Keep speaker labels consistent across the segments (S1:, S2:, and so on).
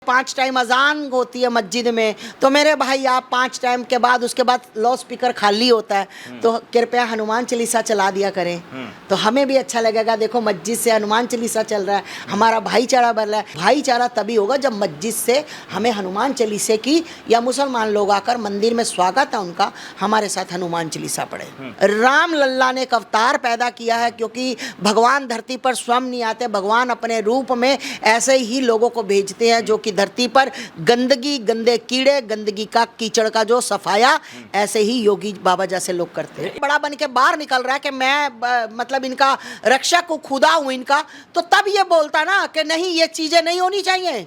S1: 5 time अजान होती है मस्जिद में, तो मेरे भाई आप 5 टाइम के बाद उसके बाद लाउड स्पीकर खाली होता है तो कृपया हनुमान चालीसा चला दिया करें, तो हमें भी अच्छा लगेगा। देखो मस्जिद से हनुमान चालीसा चल रहा है, हमारा भाईचारा बढ़ रहा है। भाईचारा तभी होगा जब मस्जिद से हमें हनुमान चालीसे की, या मुसलमान लोग आकर मंदिर में स्वागत है उनका, हमारे साथ हनुमान चालीसा पढ़े। राम लल्ला ने एक अवतार पैदा किया है, क्योंकि भगवान धरती पर स्वयं नहीं आते, भगवान अपने रूप में ऐसे ही लोगों को भेजते हैं जो कि धरती पर गंदगी, गंदे कीड़े, गंदगी का कीचड़ का जो सफाया ऐसे ही योगी बाबा जैसे लोग करते हैं। बड़ा बन के बाहर निकल रहा है कि मैं मतलब इनका रक्षक को खुदा हूं इनका, तो तब ये बोलता ना कि नहीं ये चीजें नहीं होनी चाहिए,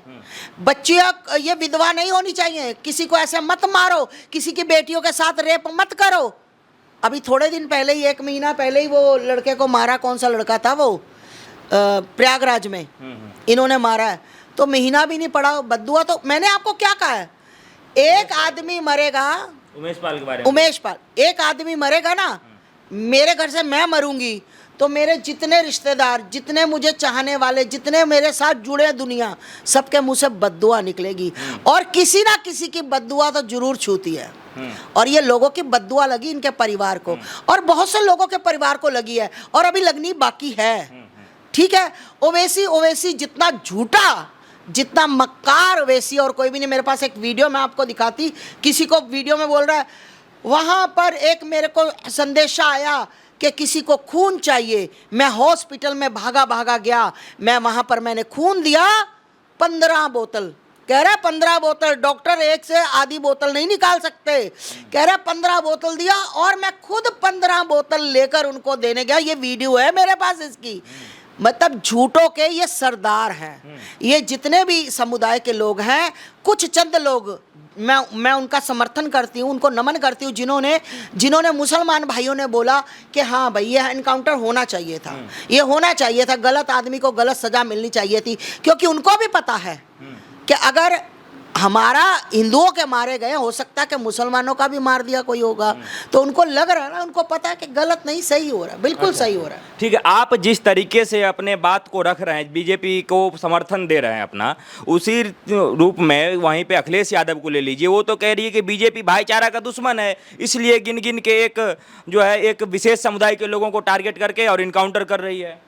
S1: बच्चियां ये विधवा नहीं होनी चाहिए, किसी को ऐसे मत मारो, किसी की बेटियों के साथ रेप मत करो। अभी थोड़े दिन पहले ही, 1 महीना पहले ही वो लड़के को मारा, कौन सा लड़का था वो, प्रयागराज में इन्होंने मारा है, तो महीना भी नहीं पड़ा बद्दुआ। तो मैंने आपको क्या कहा है, एक आदमी मरेगा,
S2: उमेश पाल के बारे में,
S1: उमेश पाल, एक आदमी मरेगा ना, मेरे घर से मैं मरूंगी तो मेरे जितने रिश्तेदार, जितने मुझे चाहने वाले, जितने मेरे साथ जुड़े दुनिया, सबके मुंह से बद्दुआ निकलेगी, और किसी ना किसी की बद्दुआ तो जरूर छूती है। और ये लोगों की बद्दुआ लगी इनके परिवार को, और बहुत से लोगों के परिवार को लगी है, और अभी लगनी बाकी है। ठीक है, ओवैसी ओवैसी जितना झूठा, जितना मक्कार ओवैसी और कोई भी नहीं। मेरे पास एक वीडियो मैं आपको दिखाती, किसी को वीडियो में बोल रहा है, वहां पर एक मेरे को संदेशा आया कि किसी को खून चाहिए, मैं हॉस्पिटल में भागा भागा गया, मैं वहां पर मैंने खून दिया 15 बोतल, कह रहा 15 बोतल, डॉक्टर एक से आधी बोतल नहीं निकाल सकते, कह रहा 15 बोतल दिया, और मैं खुद 15 बोतल लेकर उनको देने गया। ये वीडियो है मेरे पास इसकी। मतलब झूठों के ये सरदार हैं, ये जितने भी समुदाय के लोग हैं, कुछ चंद लोग, मैं उनका समर्थन करती हूँ, उनको नमन करती हूँ, जिन्होंने मुसलमान भाइयों ने बोला कि हाँ भाई ये एनकाउंटर होना चाहिए था, ये होना चाहिए था, गलत आदमी को गलत सजा मिलनी चाहिए थी, क्योंकि उनको भी पता है कि अगर हमारा हिंदुओं के मारे गए, हो सकता है कि मुसलमानों का भी मार दिया कोई होगा, तो उनको लग रहा है ना, उनको पता है कि गलत नहीं, सही हो रहा है, बिल्कुल सही हो रहा है।
S2: ठीक है, आप जिस तरीके से अपने बात को रख रहे हैं, बीजेपी को समर्थन दे रहे हैं अपना, उसी रूप में वहीं पे अखिलेश यादव को ले लीजिए, वो तो कह रही है कि बीजेपी भाईचारा का दुश्मन है, इसलिए गिन गिन के एक विशेष समुदाय के लोगों को टारगेट करके और इनकाउंटर कर रही है।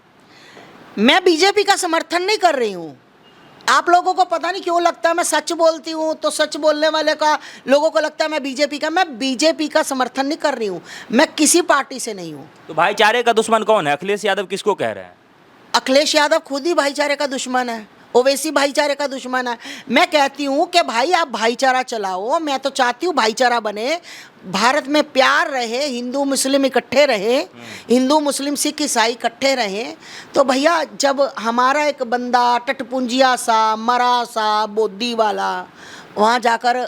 S1: मैं बीजेपी का समर्थन नहीं कर रही हूँ। आप लोगों को पता नहीं क्यों लगता है मैं सच बोलती हूँ तो सच बोलने वाले का लोगों को लगता है मैं बीजेपी का समर्थन नहीं कर रही हूँ, मैं किसी पार्टी से नहीं हूँ।
S2: तो भाईचारे का दुश्मन कौन है? अखिलेश यादव किसको कह रहे हैं?
S1: अखिलेश यादव खुद ही भाईचारे का दुश्मन है, ओवैसी भाईचारे का दुश्मन है। मैं कहती हूँ कि भाई आप भाईचारा चलाओ, मैं तो चाहती हूँ भाईचारा बने, भारत में प्यार रहे, हिंदू मुस्लिम इकट्ठे रहे, हिंदू मुस्लिम सिख ईसाई इकट्ठे रहे। तो भैया जब हमारा एक बंदा टटपुंजिया सा, मरा सा, बोदी वाला वहाँ जाकर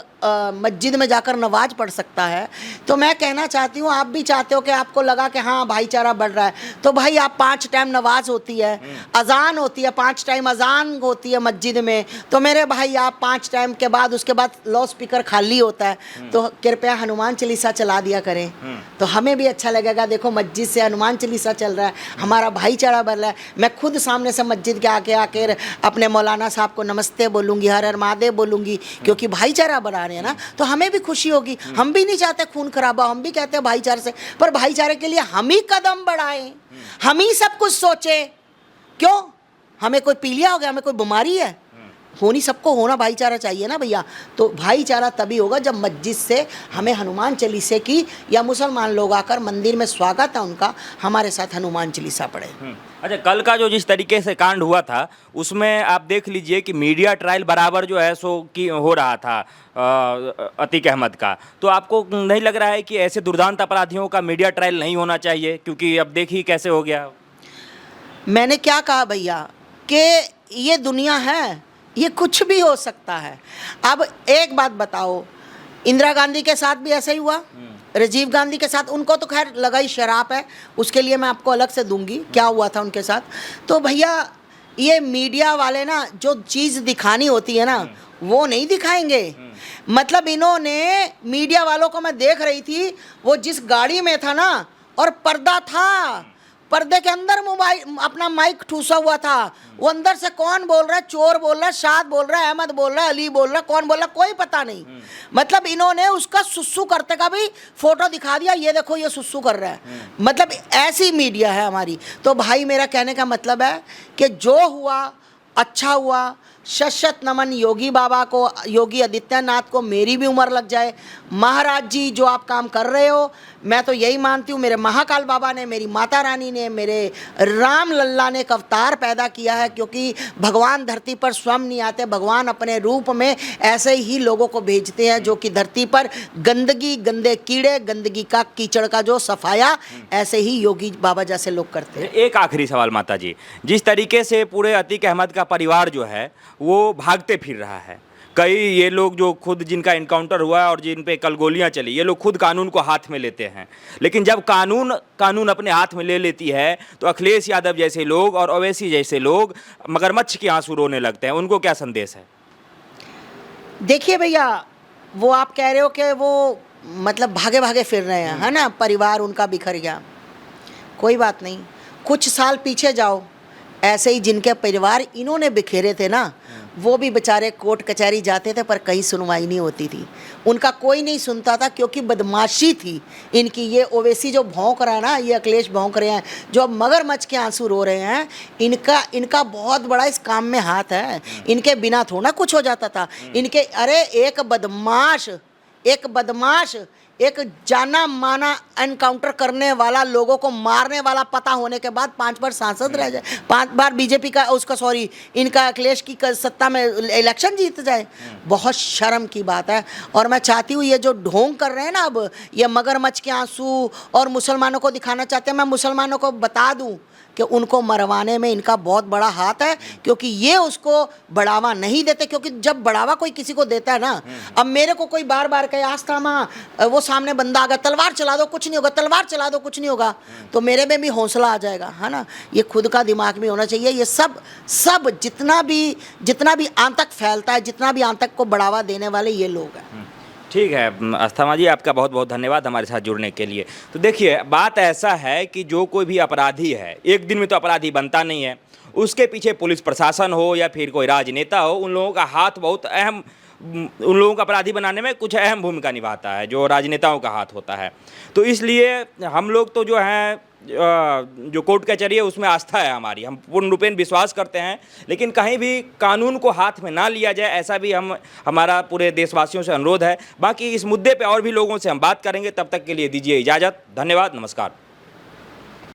S1: मस्जिद में जाकर नमाज पढ़ सकता है, तो मैं कहना चाहती हूँ, आप भी चाहते हो कि आपको लगा कि हाँ भाईचारा बढ़ रहा है, तो भाई आप 5 टाइम नमाज होती है, अजान होती है, 5 टाइम अजान होती है मस्जिद में, तो मेरे भाई आप 5 टाइम के बाद उसके बाद लाउड स्पीकर खाली होता है, तो कृपया हनुमान चालीसा चला दिया करें, तो हमें भी अच्छा लगेगा। देखो मस्जिद से हनुमान चालीसा चल रहा है, हमारा भाईचारा बढ़ रहा है। मैं खुद सामने से मस्जिद के आकर अपने मौलाना साहब को नमस्ते बोलूँगी, हर हर महादेव बोलूँगी, क्योंकि भाईचारा बढ़ा रहे हैं ना, तो हमें भी खुशी होगी। हम भी नहीं चाहते खून खराबा, हम भी कहते हैं भाईचारे से, पर भाईचारे के लिए हम ही कदम बढ़ाएं, हम ही सब कुछ सोचे। क्यों? हमें कोई पीलिया हो गया, हमें कोई बीमारी है? होनी सबको होना भाईचारा चाहिए ना भैया। तो भाईचारा तभी होगा जब मस्जिद से हमें हनुमान चालीसे की, या मुसलमान लोग आकर मंदिर में स्वागत है उनका, हमारे साथ हनुमान चालीसा पढ़े।
S2: अच्छा, कल का जो जिस तरीके से कांड हुआ था उसमें आप देख लीजिए कि मीडिया ट्रायल बराबर जो है सो की हो रहा था अतीक अहमद का, तो आपको नहीं लग रहा है कि ऐसे दुर्दांत अपराधियों का मीडिया ट्रायल नहीं होना चाहिए? क्योंकि अब देखिए कैसे हो गया।
S1: मैंने क्या कहा भैया कि ये दुनिया है, ये कुछ भी हो सकता है। अब एक बात बताओ, इंदिरा गांधी के साथ भी ऐसा ही हुआ, राजीव गांधी के साथ, उनको तो खैर लगा ही शराब है, उसके लिए मैं आपको अलग से दूंगी क्या हुआ था उनके साथ। तो भैया ये मीडिया वाले ना जो चीज़ दिखानी होती है ना वो नहीं दिखाएंगे। मतलब इन्होंने, मीडिया वालों को मैं देख रही थी, वो जिस गाड़ी में था ना और पर्दा था, पर्दे के अंदर मोबाइल अपना माइक ठूसा हुआ था। वो अंदर से कौन बोल रहा है, चोर बोल रहा है, शाद बोल रहा है, अहमद बोल रहा है, अली बोल रहा है, कौन बोल रहा है, कोई पता नहीं। मतलब इन्होंने उसका सुसु करते का भी फोटो दिखा दिया, ये देखो ये सुसु कर रहा है। मतलब ऐसी मीडिया है हमारी। तो भाई मेरा कहने का मतलब है कि जो हुआ अच्छा हुआ। शत नमन योगी बाबा को, योगी आदित्यनाथ को, मेरी भी उम्र लग जाए। महाराज जी जो आप काम कर रहे हो, मैं तो यही मानती हूँ, मेरे महाकाल बाबा ने, मेरी माता रानी ने, मेरे राम लल्ला ने एक अवतार पैदा किया है, क्योंकि भगवान धरती पर स्वयं नहीं आते, भगवान अपने रूप में ऐसे ही लोगों को भेजते हैं जो कि धरती पर गंदगी, गंदे कीड़े, गंदगी का कीचड़ का जो सफाया, ऐसे ही योगी बाबा जैसे लोग करते हैं।
S2: एक आखिरी सवाल माता जी, जिस तरीके से पूरे अतीक अहमद का परिवार जो है वो भागते फिर रहा है, कई ये लोग जो खुद जिनका इनकाउंटर हुआ और जिन पे कल गोलियां चली, ये लोग खुद कानून को हाथ में लेते हैं, लेकिन जब कानून अपने हाथ में ले लेती है तो अखिलेश यादव जैसे लोग और ओवैसी जैसे लोग मगरमच्छ के आंसू रोने लगते हैं। उनको क्या संदेश है?
S1: देखिए भैया, वो आप कह रहे हो कि वो मतलब भागे भागे फिर रहे हैं, है ना, परिवार उनका बिखर गया। कोई बात नहीं, कुछ साल पीछे जाओ, ऐसे ही जिनके परिवार इन्होंने बिखेरे थे ना, वो भी बेचारे कोर्ट कचहरी जाते थे पर कहीं सुनवाई नहीं होती थी, उनका कोई नहीं सुनता था, क्योंकि बदमाशी थी इनकी। ये ओवैसी जो भौंक रहा है ना, ये अखिलेश भौंक रहे हैं, जो अब मगरमच्छ के आंसू रो रहे हैं, इनका बहुत बड़ा इस काम में हाथ है। इनके बिना थोड़ा कुछ हो जाता था। इनके, अरे एक बदमाश, एक जाना माना एनकाउंटर करने वाला, लोगों को मारने वाला पता होने के बाद 5 बार सांसद रह जाए, 5 बार बीजेपी का इनका अखिलेश की सत्ता में इलेक्शन जीत जाए, बहुत शर्म की बात है। और मैं चाहती हूँ ये जो ढोंग कर रहे हैं ना, अब ये मगरमच्छ के आंसू और मुसलमानों को दिखाना चाहते हैं, मैं मुसलमानों को बता दूँ कि उनको मरवाने में इनका बहुत बड़ा हाथ है, क्योंकि ये उसको बढ़ावा नहीं देते। क्योंकि जब बढ़ावा कोई किसी को देता है ना, अब मेरे को कोई बार बार कहे आस्थामा वो सामने बंदा आ गया, तलवार चला दो कुछ नहीं होगा, तलवार चला दो कुछ नहीं होगा, तो मेरे में भी हौसला आ जाएगा, है ना। ये खुद का दिमाग में होना चाहिए। ये सब जितना भी आतंक फैलता है, जितना भी आतंक को बढ़ावा देने वाले ये लोग हैं।
S2: ठीक है अस्थमा जी, आपका बहुत बहुत धन्यवाद हमारे साथ जुड़ने के लिए। तो देखिए, बात ऐसा है कि जो कोई भी अपराधी है, एक दिन में तो अपराधी बनता नहीं है, उसके पीछे पुलिस प्रशासन हो या फिर कोई राजनेता हो, उन लोगों का हाथ बहुत अहम, उन लोगों को अपराधी बनाने में कुछ अहम भूमिका निभाता है, जो राजनेताओं का हाथ होता है। तो इसलिए हम लोग तो जो हैं, जो कोर्ट कचहरी है उसमें आस्था है हमारी, हम पूर्ण रूपेण विश्वास करते हैं, लेकिन कहीं भी कानून को हाथ में ना लिया जाए, ऐसा भी हमारा पूरे देशवासियों से अनुरोध है। बाकी इस मुद्दे पे और भी लोगों से हम बात करेंगे, तब तक के लिए दीजिए इजाज़त। धन्यवाद, नमस्कार।